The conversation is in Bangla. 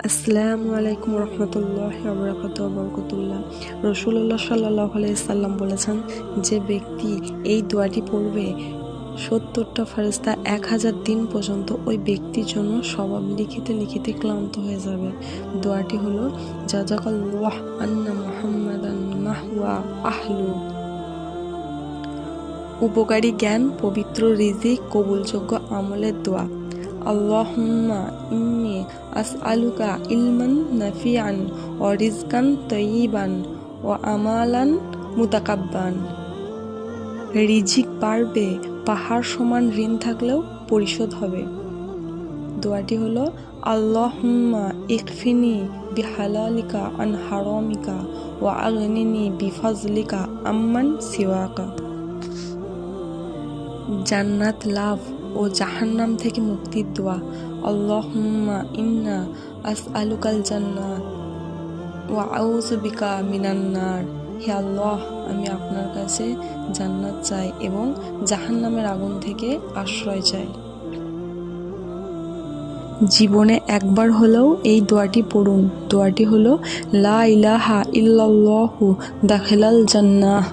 আসসালামু আলাইকুম রহমতুল্লাহি ওয়া বারাকাতুহু। রাসূলুল্লাহ সাল্লাল্লাহু আলাইহি সাল্লাম বলেছেন, যে ব্যক্তি এই দোয়াটি পড়বে ৭০টা ফেরেশতা ১০০০ দিন পর্যন্ত ওই ব্যক্তির জন্য স্বভাব লিখিতে লিখিতে ক্লান্ত হয়ে যাবে। দোয়াটি হলো জাযাকাল্লাহ আন্না মুহাম্মাদান মাহওয়া আহলু। উপকারী জ্ঞান, পবিত্র রিজিক, কবুলযোগ্য আমলের দোয়া। আল্লাহুম্মা ইন্নী আসআলুকা ইলমান নাফিআন ওয়া রিজকান তাইয়িবান ওয়া আমালান মুতাকাব্বান। রিজিক বাড়বে, পাহাড় সমান ঋণ থাকলেও পরিশোধ হবে। দোয়াটি হলো আল্লাহুম্মা ইকফিনি বিহালালিকা আন হারামিকা ওয়া আগনিনি বিফাজলিকা আম্মান সিওয়াকা। জান্নাত লাভ ও জাহান্নাম থেকে মুক্তির দোয়া। আল্লাহুম্মা ইন্না আসআলুকাল জান্নাহ ওয়া আউযু বিকা মিনান নার। হে আল্লাহ, আমি আপনার কাছে জান্নাত চাই এবং জাহান্নামের আগুন থেকে আশ্রয় চাই। জীবনে একবার হলেও এই দোয়াটি পড়ুন। দোয়াটি হলো লা ইলাহা ইল্লাল্লাহু দাখিলাল জান্নাহ।